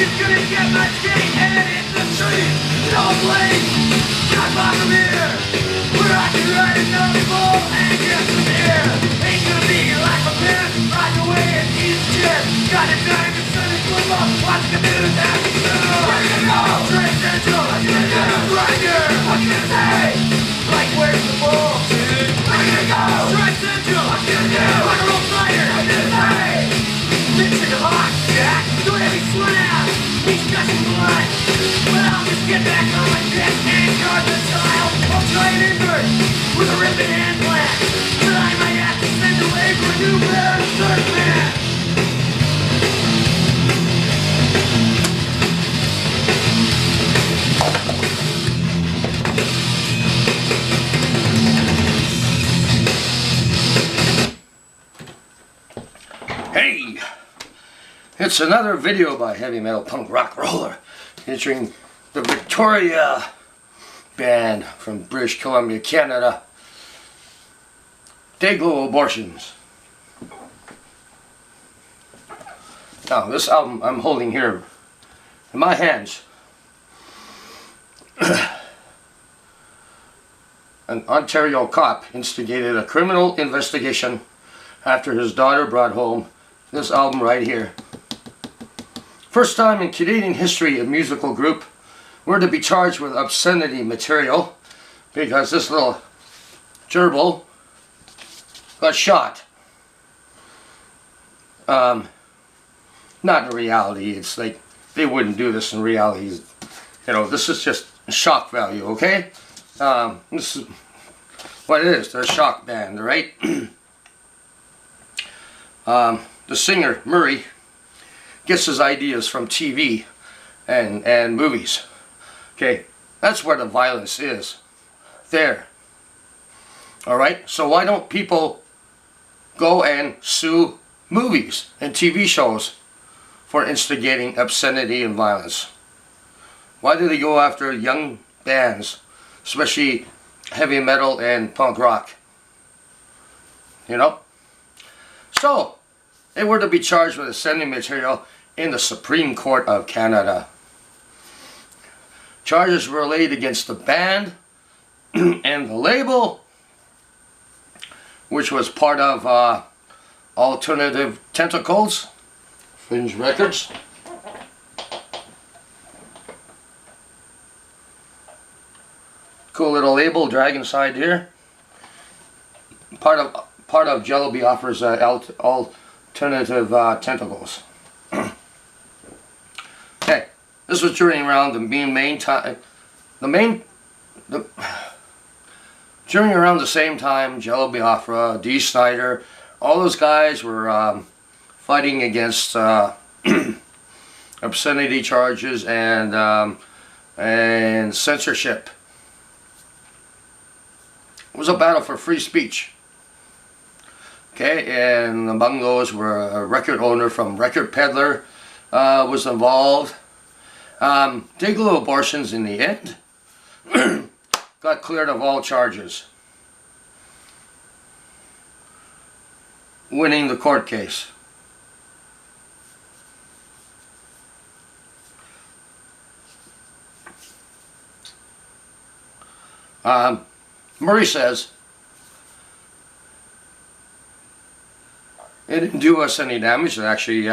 He's gonna get my skate and hit the street. No place, not far from here, where I can ride another bull and get some beer. Ain't gonna be like a man, riding away in his chair. Got a time and Sunday football, watching the news after school. Where you gonna go? Straight central, what you gonna do? Right here, what you gonna say? Like where's the bull? Where you gonna go? Straight central, what you gonna do? Like a roll fighter, what you gonna say? Mixing the hot jack, do a heavy slam. He's gushing blood. Well, I'll just get back on my dick and guard the style. I'll try an invert with a ribbon and black. But I might have to send away for a new pair of surf man. Hey! It's another video by heavy metal punk rock roller featuring the Victoria band from British Columbia, Canada. Dayglo Abortions. Now, this album I'm holding here in my hands. An Ontario cop instigated a criminal investigation after his daughter brought home this album right here. First time in Canadian history a musical group were to be charged with obscenity material because this little gerbil got shot. Not in reality. It's like they wouldn't do this in reality. You know, this is just shock value, okay? This is what it is. They're a shock band, right? The singer, Murry, gets his ideas from TV and movies. Okay, that's where the violence is. There. Alright, so why don't people go and sue movies and TV shows for instigating obscenity and violence? Why do they go after young bands, especially heavy metal and punk rock? You know? So, they were to be charged with obscenity material in the Supreme Court of Canada. Charges were laid against the band and the label, which was part of Alternative Tentacles, Fringe Records. Cool little label, Dragon side here. Part of Jello Biafra's Alternative Tentacles. Okay, this was during around during around the same time Jello Biafra, Dee Snider, all those guys were fighting against obscenity charges and censorship. It was a battle for free speech. Okay, and among those were a record owner from Record Peddler was involved. Dayglo Abortions in the end got cleared of all charges, winning the court case. Murray says it didn't do us any damage. It actually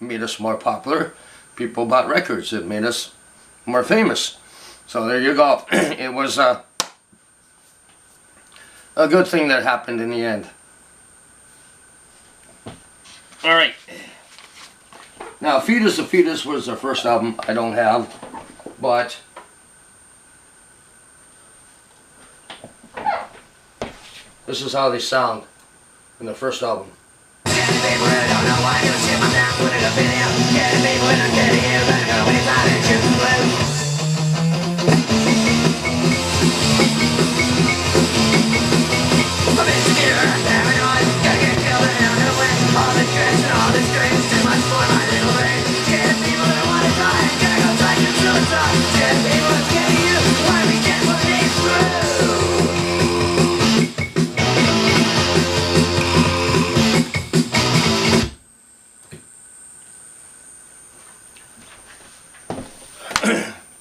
made us more popular. People bought records. It made us more famous. So there you go. It was a good thing that happened in the end. Alright. Now, Fetus the Fetus was their first album. I don't have. But this is how they sound in the first album.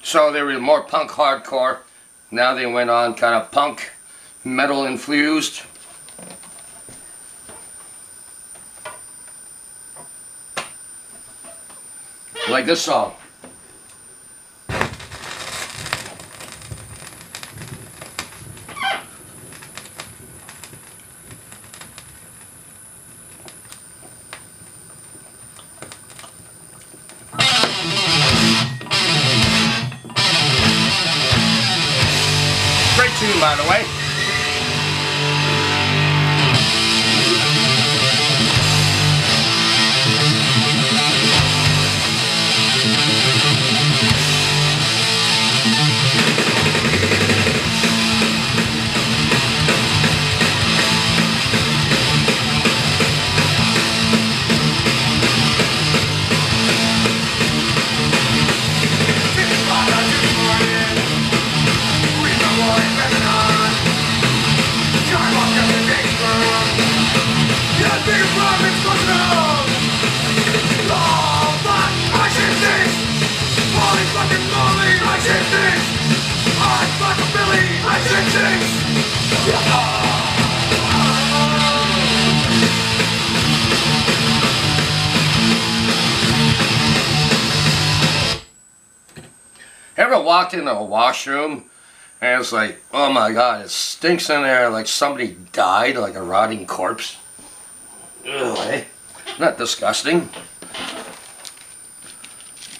So they were more punk hardcore. Now they went on kind of punk metal infused. Like this song. Great tune, by the way. Ever walked into a washroom and it's like, oh my god, it stinks in there like somebody died, like a rotting corpse? Ugh, eh? Not disgusting.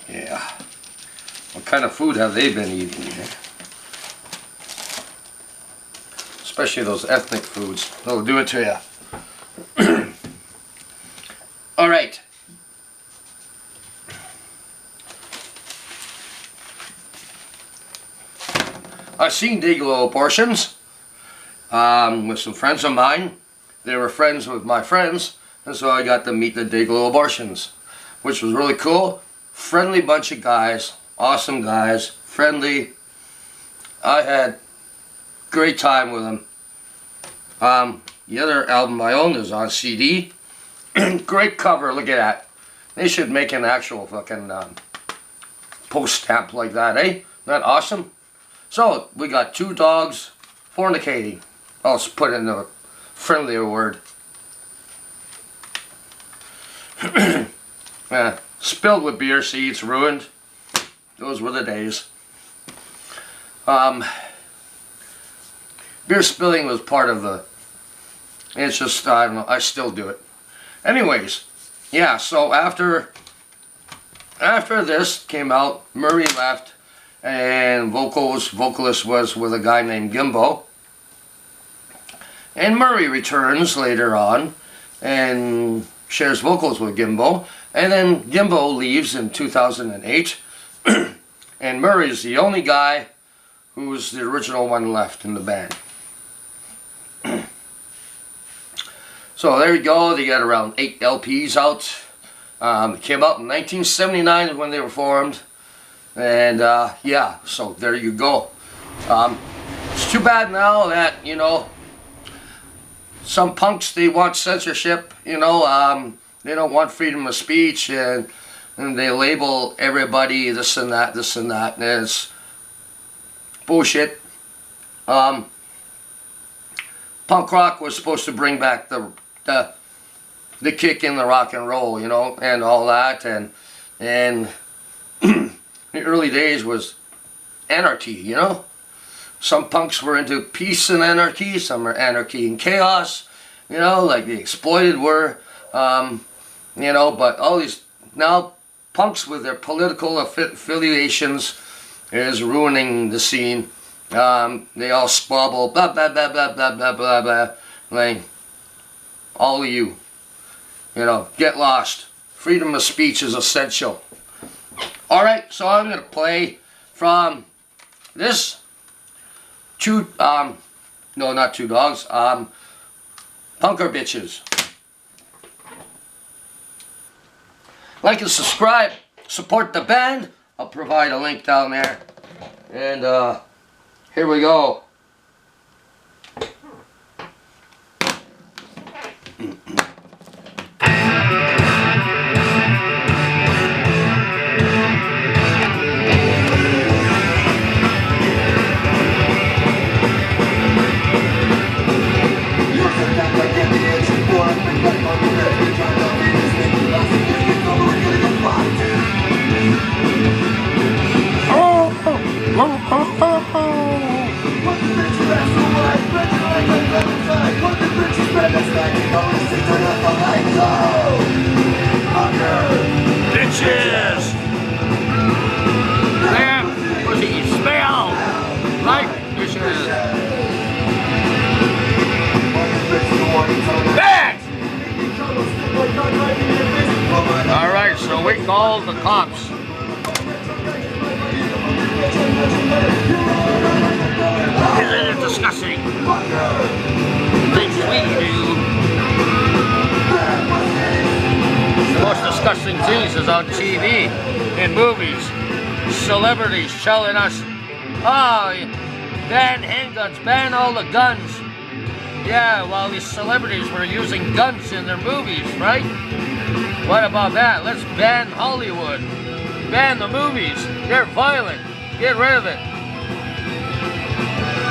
Yeah. What kind of food have they been eating? Especially those ethnic foods. They'll do it to you. Alright. I've seen Dayglo abortions with some friends of mine. They were friends with my friends, and so I got to meet the Dayglo abortions, which was really cool. Friendly bunch of guys, awesome guys, friendly. I had great time with them. The other album I own is on CD. Great cover, look at that. They should make an actual fucking post stamp like that, eh? Isn't that awesome? So, we got two dogs fornicating. I'll put in a friendlier word. Spilled with beer seeds, ruined. Those were the days. Beer spilling was part of the... It's just, I don't know, I still do it. Anyways, yeah, so after this came out, Murry left. And vocalist was with a guy named Gimbo. And Murry returns later on and shares vocals with Gimbo. And then Gimbo leaves in 2008. And Murray's the only guy who's the original one left in the band. So there you go. They got around 8 LPs out. It came out in 1979 is when they were formed. And yeah, so there you go. It's too bad now that, you know, some punks, they want censorship, you know, they don't want freedom of speech, and they label everybody this and that, and it's bullshit. Punk rock was supposed to bring back the kick in the rock and roll, you know, and all that, and the early days was anarchy, you know. Some punks were into peace and anarchy, some are anarchy and chaos, you know, like the Exploited were, you know, but all these, now punks with their political affiliations is ruining the scene. They all squabble, blah, blah, blah, blah, blah, blah, blah, blah, like, all of you, you know, get lost. Freedom of speech is essential. Alright, so I'm going to play from this no, not Two Dogs, Punker Bitches. Like and subscribe, support the band. I'll provide a link down there. And here we go. Bitches! Them pussy smell like bitches. Bang! Alright, so we called the cops. Isn't it disgusting? Things we do. The most disgusting things is on TV, in movies. Celebrities telling us, oh, ban handguns, ban all the guns. Yeah, while these celebrities were using guns in their movies, right? What about that? Let's ban Hollywood. Ban the movies. They're violent. Get rid of it.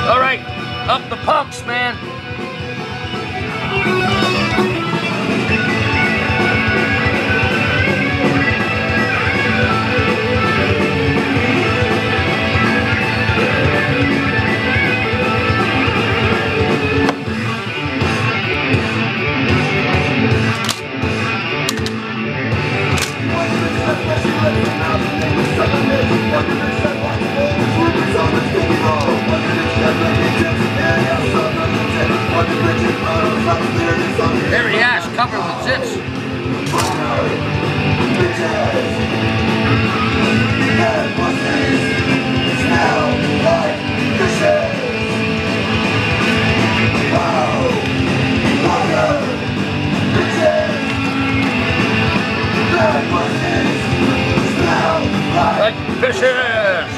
Alright, up the punks, man. Every ass covered with zips. Like fishes.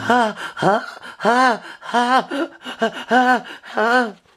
Ha ha ha ha ha ha.